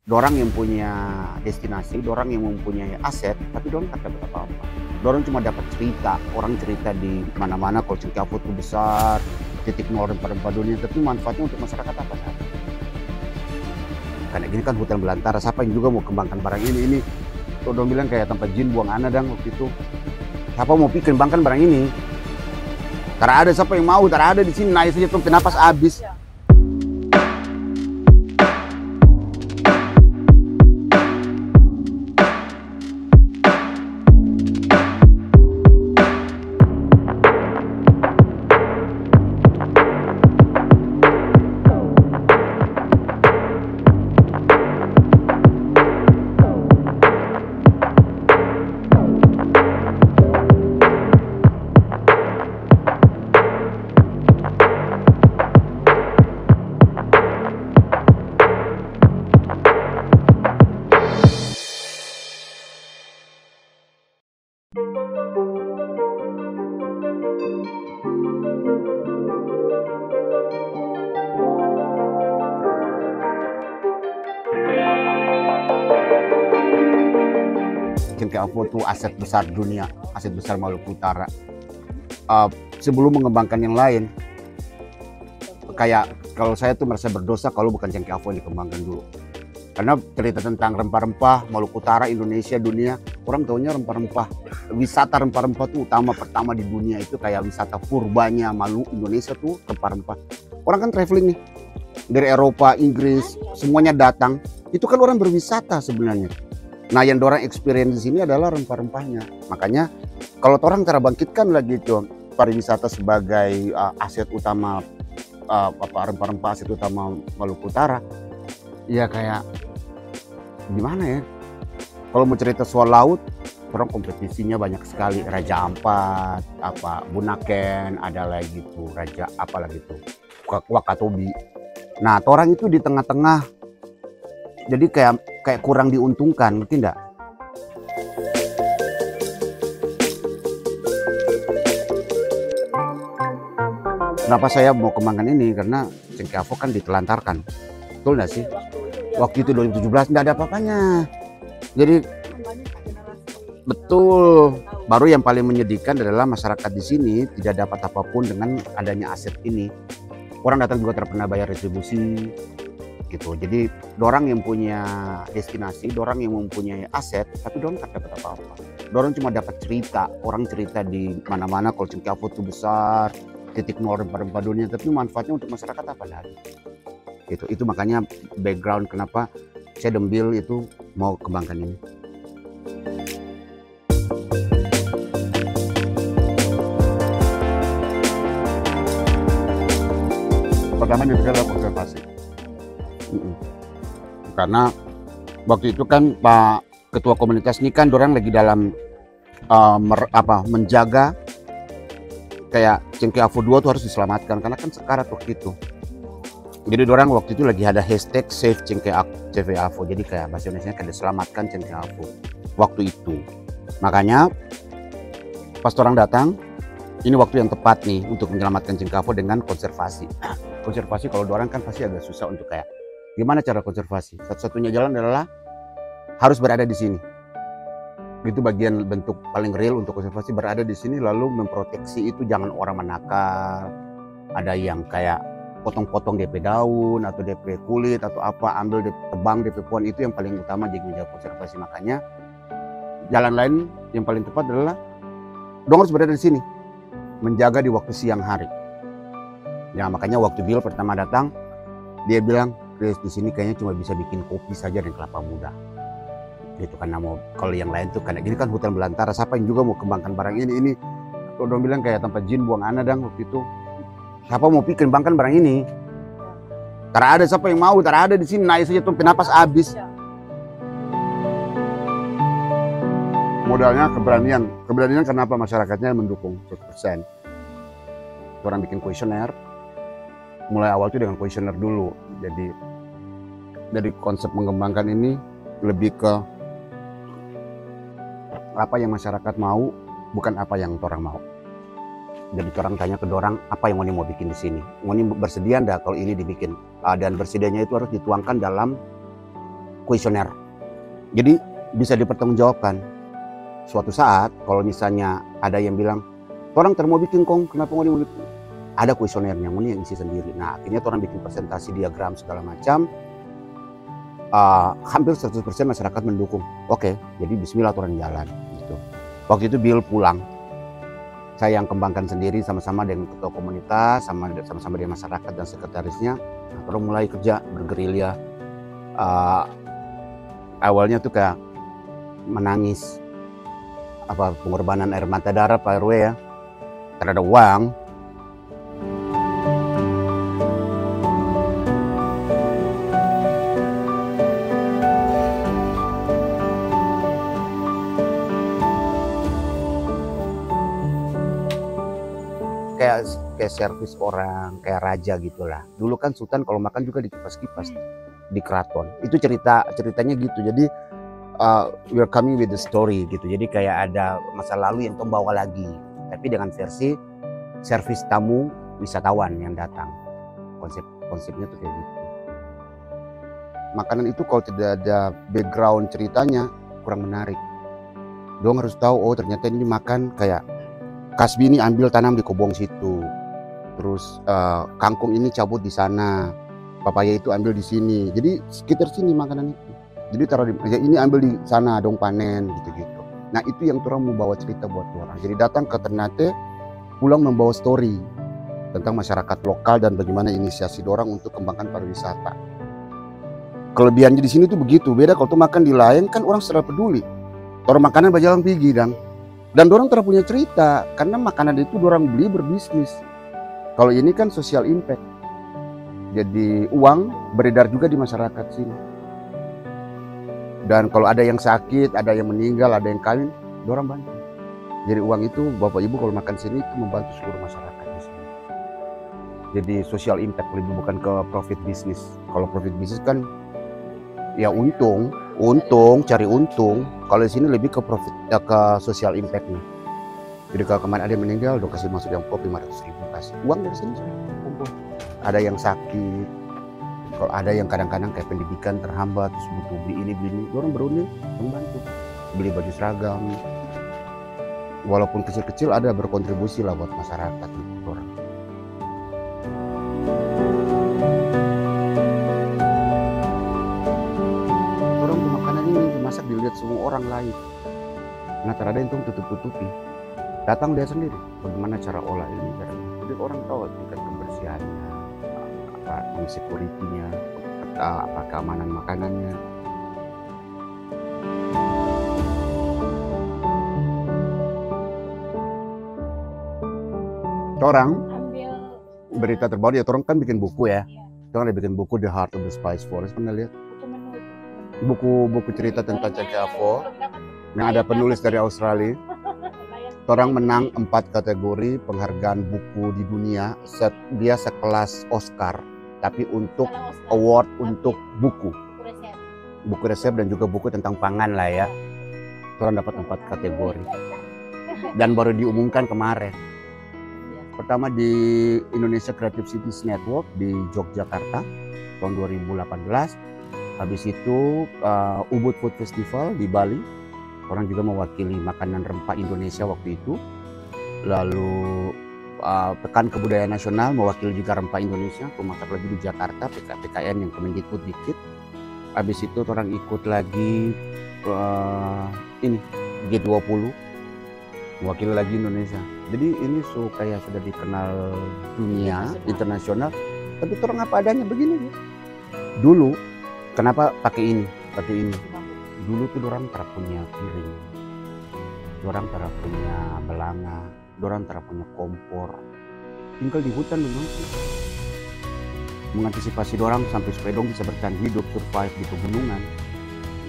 Dorang yang punya destinasi, dorang yang mempunyai aset, tapi dorang tak dapat apa-apa. Dorang cuma dapat cerita, orang cerita di mana-mana kalau Cengkafo itu besar, titik nol rempah-rempah dunia, tapi manfaatnya untuk masyarakat apa saja. Karena ini kan hutan belantara, siapa yang juga mau kembangkan barang ini? Kalau dorang bilang kayak tempat jin buang anak dan waktu itu. Siapa mau pikir kembangkan barang ini? Tak ada siapa yang mau, tak ada di sini, naik saja tuh penapas habis. Cengkafo itu aset besar dunia, aset besar Maluku Utara. Sebelum mengembangkan yang lain, kayak kalau saya tuh merasa berdosa kalau bukan Cengkafo yang dikembangkan dulu. Karena cerita tentang rempah-rempah Maluku Utara, Indonesia, dunia, orang tahunya rempah-rempah. Wisata rempah-rempah tuh utama pertama di dunia itu kayak wisata purbanya Maluku Indonesia tuh rempah-rempah. Orang kan traveling nih dari Eropa, Inggris, semuanya datang. Itu kan orang berwisata sebenarnya. Nah, yang dorang experience di sini adalah rempah-rempahnya. Makanya kalau orang cara bangkitkan lagi itu pariwisata sebagai aset utama rempah-rempah aset utama Maluku Utara, ya kayak gimana ya? Kalau mau cerita soal laut, orang kompetisinya banyak sekali. Raja Ampat, Bunaken, ada lagi tuh Raja apa lagi tuh Wakatobi. Nah, orang itu di tengah-tengah. Jadi kayak kurang diuntungkan, ngerti enggak? Kenapa saya mau kembangkan ini? Karena Cengkafo kan ditelantarkan. Betul enggak sih? Waktu itu 2017 enggak ada apa-apanya. Jadi betul. Baru yang paling menyedihkan adalah masyarakat di sini tidak dapat apapun dengan adanya aset ini. Orang datang juga terkena bayar retribusi. Gitu. Jadi dorang yang punya destinasi, dorang yang mempunyai aset, tapi dorang tak dapat apa-apa. Dorang cuma dapat cerita, orang cerita di mana-mana kalau Cengkafo itu besar, titik nol rempah-rempah dunia, tapi manfaatnya untuk masyarakat apa lagi? Itu makanya background kenapa saya Dembil itu mau kembangkan ini. Pertama ini adalah konservasi. Karena waktu itu kan Pak Ketua Komunitas ini kan dorang lagi dalam menjaga kayak Cengkafo 2 tuh harus diselamatkan karena kan sekarat waktu itu. Jadi dorang waktu itu lagi ada hashtag Save Cengkafo. Jadi kayak bahasa Indonesia kan diselamatkan Cengkafo waktu itu. Makanya pas orang datang, ini waktu yang tepat nih untuk menyelamatkan Cengkafo dengan konservasi. Konservasi kalau dorang kan pasti agak susah untuk kayak gimana cara konservasi? Satu-satunya jalan adalah harus berada di sini. Itu bagian bentuk paling real untuk konservasi, berada di sini lalu memproteksi itu jangan orang menakar. Ada yang kayak potong-potong DP daun atau DP kulit atau apa, ambil tebang DP pohon, itu yang paling utama jadi menjaga konservasi. Makanya jalan lain yang paling tepat adalah dong harus berada di sini, menjaga di waktu siang hari. Ya makanya waktu Bill pertama datang, dia bilang, di sini kayaknya cuma bisa bikin kopi saja dan kelapa muda. Gitu karena mau kalau yang lain tuh karena gini kan hutan belantara, siapa yang juga mau kembangkan barang ini? Kalau dong bilang kayak tempat jin buang anak dan waktu itu. Siapa mau pikir kembangkan barang ini? Tak ada siapa yang mau, tak ada di sini, naik saja tuh penapas habis. Modalnya keberanian. Keberanian kenapa masyarakatnya mendukung 100%. Orang bikin kuesioner. Mulai awal itu dengan kuesioner dulu. Jadi dari konsep mengembangkan ini lebih ke apa yang masyarakat mau, bukan apa yang orang mau. Jadi orang tanya ke dorang apa yang Ngoni mau bikin di sini. Ngoni bersedia enggak kalau ini dibikin? Dan bersedianya itu harus dituangkan dalam kuesioner. Jadi bisa dipertanggungjawabkan. Suatu saat kalau misalnya ada yang bilang, orang mau bikin kong, kenapa mau bikin? Ada kuesionernya, mau yang isi sendiri. Nah akhirnya orang bikin presentasi diagram segala macam. Hampir 100% masyarakat mendukung. Oke, jadi bismillah orang jalan. Gitu. Waktu itu Bill pulang. Saya yang kembangkan sendiri sama-sama dengan ketua komunitas, sama-sama dengan masyarakat dan sekretarisnya. Nah, orang mulai kerja bergerilya. Awalnya tuh kayak menangis, pengorbanan air mata darah Pak RW ya, terhadap uang. Kayak servis orang, kayak raja gitulah. Dulu kan Sultan kalau makan juga dikipas-kipas di keraton. Itu ceritanya gitu. Jadi we're coming with the story gitu. Jadi kayak ada masa lalu yang bawa lagi, tapi dengan versi servis tamu wisatawan yang datang. Konsepnya tuh kayak gitu. Makanan itu kalau tidak ada background ceritanya kurang menarik. Dong harus tahu, oh ternyata ini makan kayak kasbi ini ambil tanam di kobong situ. Terus kangkung ini cabut di sana, papaya itu ambil di sini. Jadi sekitar sini makanan itu. Jadi taruh di, ya ini ambil di sana dong panen gitu-gitu. Nah itu yang orang mau bawa cerita buat orang. Jadi datang ke Ternate, pulang membawa story tentang masyarakat lokal dan bagaimana inisiasi orang untuk kembangkan pariwisata. Kelebihannya di sini tuh begitu. Beda kalau tuh makan di lain kan orang secara peduli. Orang makanan berjalan pergi dan orang tidak punya cerita karena makanan itu orang beli berbisnis. Kalau ini kan social impact. Jadi uang beredar juga di masyarakat sini. Dan kalau ada yang sakit, ada yang meninggal, ada yang kawin, orang bantu. Jadi uang itu Bapak Ibu kalau makan sini itu membantu seluruh masyarakat di sini. Jadi social impact lebih bukan ke profit bisnis. Kalau profit bisnis kan ya untung, cari untung. Kalau di sini lebih ke profit, ke social impact-nya. Jadi kalau kemarin ada yang meninggal, udah kasih masuk yang pop 500.000 kasih. Uang dari sini kumpul. Ada yang sakit, kalau ada yang kadang-kadang kayak pendidikan terhambat, terus butuh beli ini, orang berunding membantu. Beli baju seragam. Walaupun kecil-kecil ada berkontribusi lah buat masyarakat gitu orang. Orang makanan ini dimasak dilihat semua orang lain. Nah terada yang tutup-tutupi. Datang dia sendiri bagaimana cara olah ini. Jadi orang tahu tingkat kebersihannya, security-nya, keamanan makanannya. Orang berita terbaru ya, orang kan bikin buku ya. Orang ada bikin buku The Heart of the Spice Forest, pernah lihat? Buku cerita tentang CCAFO yang ada penulis dari Australia. Orang menang 4 kategori penghargaan buku di dunia. Dia sekelas Oscar, tapi untuk award untuk buku resep dan juga buku tentang pangan lah ya. Orang dapat 4 kategori dan baru diumumkan kemarin. Pertama di Indonesia Creative Cities Network di Yogyakarta tahun 2018. Habis itu Ubud Food Festival di Bali. Orang juga mewakili makanan rempah Indonesia waktu itu. Lalu Pekan Kebudayaan Nasional mewakili juga rempah Indonesia. Memasak lagi di Jakarta, PKN yang Kemendikbud dikit. Habis itu orang ikut lagi ini G20, mewakili lagi Indonesia. Jadi ini kayak sudah dikenal dunia, internasional. Tapi orang apa adanya begini. Dulu kenapa pakai ini? Dulu tuh orang tak punya piring, orang tak punya belanga, orang tak punya kompor, tinggal di hutan memang sih. Mengantisipasi orang sampai supaya dong bisa bertahan hidup, survive di pegunungan,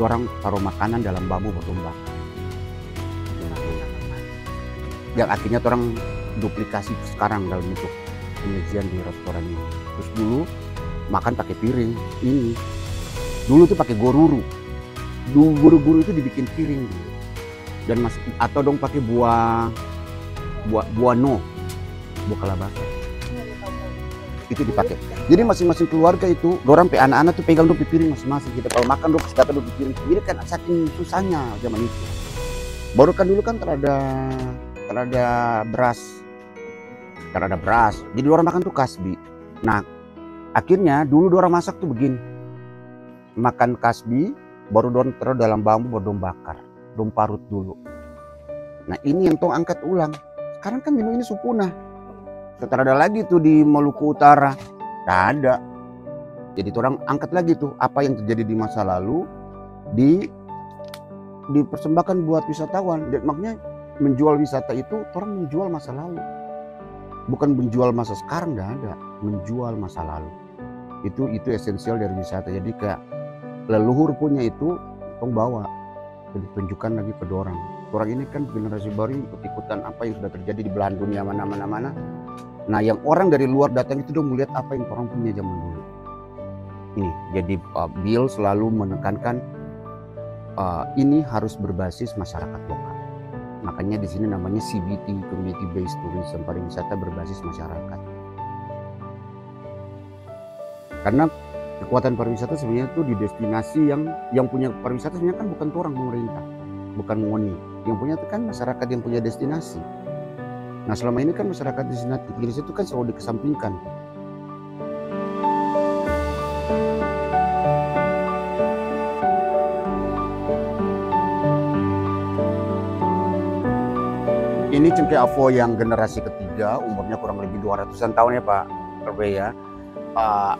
orang taruh makanan dalam bambu bertumbak. Yang akhirnya orang duplikasi sekarang dalam bentuk penyajian di restoran ini. Terus dulu makan pakai piring ini, dulu tuh pakai goruru. Guru-guru itu dibikin piring dan atau dong pakai buah kalabasa itu dipakai. Jadi masing-masing keluarga itu, dorang pe anak-anak tuh pegang dopi piring masing-masing. Kita kalau makan dong kasih dopi piring. Jadi kan saking susahnya zaman itu. Baru kan dulu kan terada beras. Terada beras. Jadi orang makan tuh kasbi. Nah, akhirnya dulu dorang masak tuh begini. Makan kasbi, baru dorang taruh dalam bambu, baru dorang bakar. Dorang parut dulu. Nah, ini yang tong angkat ulang. Sekarang kan minum ini supunah. Setelah ada lagi tuh di Maluku Utara. Nggak ada. Jadi orang angkat lagi tuh apa yang terjadi di masa lalu dipersembahkan buat wisatawan. Dan makanya menjual wisata itu orang menjual masa lalu. Bukan menjual masa sekarang, nggak ada. Menjual masa lalu. Itu esensial dari wisata. Jadi kayak leluhur punya itu orang bawa. Jadi tunjukkan lagi ke orang. Orang ini kan generasi baru ikut-ikutan apa yang sudah terjadi di belahan dunia mana. Nah, yang orang dari luar datang itu udah melihat apa yang orang punya zaman dulu. Ini, jadi Bill selalu menekankan ini harus berbasis masyarakat lokal. Makanya di sini namanya CBT, Community Based Tourism, pariwisata berbasis masyarakat. Karena kekuatan pariwisata sebenarnya itu di destinasi yang punya pariwisata sebenarnya kan bukan orang pemerintah, bukan ngoni. Yang punya itu kan masyarakat yang punya destinasi. Nah, selama ini kan masyarakat destinasi Inggris itu kan selalu dikesampingkan. Ini cengkeh avo yang generasi ketiga, umurnya kurang lebih 200-an tahun ya Pak RW ya.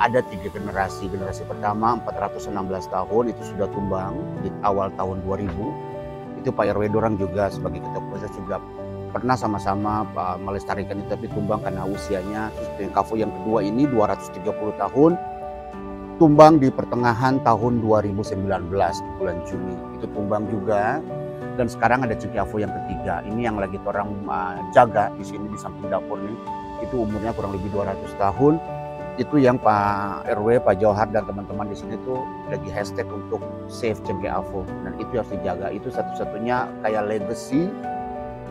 Ada 3 generasi. Generasi pertama 416 tahun itu sudah tumbang di awal tahun 2000. Itu Pak RW dorang juga sebagai ketua proses juga pernah sama-sama melestarikan itu, tapi tumbang karena usianya. Terus cengkeh avo yang kedua ini 230 tahun, tumbang di pertengahan tahun 2019 di bulan Juni. Itu tumbang juga. Dan sekarang ada cengkeh avo yang ketiga. Ini yang lagi orang jaga di sini di samping dapur nih. Itu umurnya kurang lebih 200 tahun. Itu yang Pak RW, Pak Johar dan teman-teman di sini tuh lagi hashtag untuk save cengkeh avo. Dan itu harus dijaga. Itu satu-satunya kayak legacy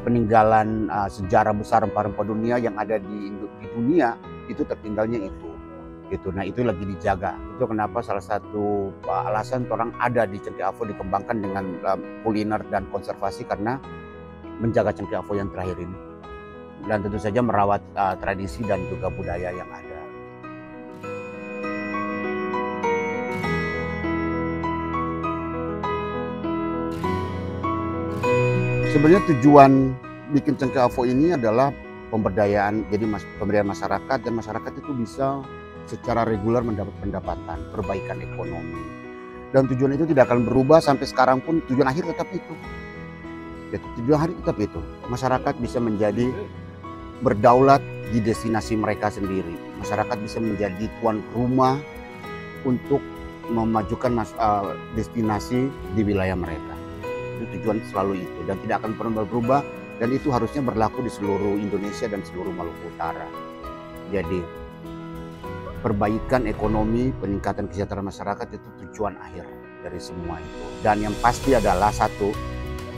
peninggalan sejarah besar rempah-rempah dunia yang ada di dunia, itu tertinggalnya itu gitu. Nah, itu lagi dijaga. Itu kenapa salah satu alasan orang ada di cengkeh avo dikembangkan dengan kuliner dan konservasi, karena menjaga cengkeh avo yang terakhir ini, dan tentu saja merawat tradisi dan juga budaya yang ada. Sebenarnya tujuan bikin cengkeh avo ini adalah pemberdayaan, jadi pemberdayaan masyarakat, dan masyarakat itu bisa secara reguler mendapat pendapatan, perbaikan ekonomi. Dan tujuan itu tidak akan berubah sampai sekarang pun, tujuan akhir tetap itu. Tujuan akhir tetap itu. Masyarakat bisa menjadi berdaulat di destinasi mereka sendiri. Masyarakat bisa menjadi tuan rumah untuk memajukan destinasi di wilayah mereka. Itu tujuan selalu itu, dan tidak akan pernah berubah, dan itu harusnya berlaku di seluruh Indonesia dan seluruh Maluku Utara. Jadi perbaikan ekonomi, peningkatan kesejahteraan masyarakat itu tujuan akhir dari semua itu. Dan yang pasti adalah satu,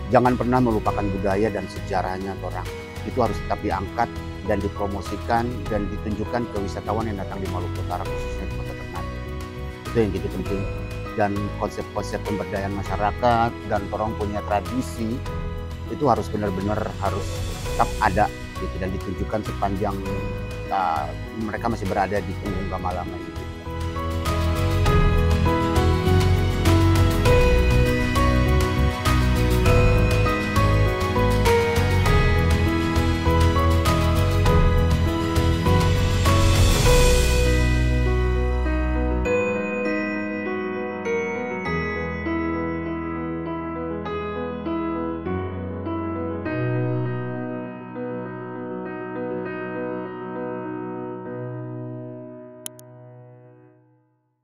jangan pernah melupakan budaya dan sejarahnya orang. Itu harus tetap diangkat dan dipromosikan dan ditunjukkan ke wisatawan yang datang di Maluku Utara, khususnya di Kota Ternate. Itu yang gitu penting. Dan konsep-konsep pemberdayaan masyarakat dan orang punya tradisi itu harus benar-benar harus tetap ada gitu, dan ditunjukkan sepanjang mereka masih berada di punggung Gamalama ini.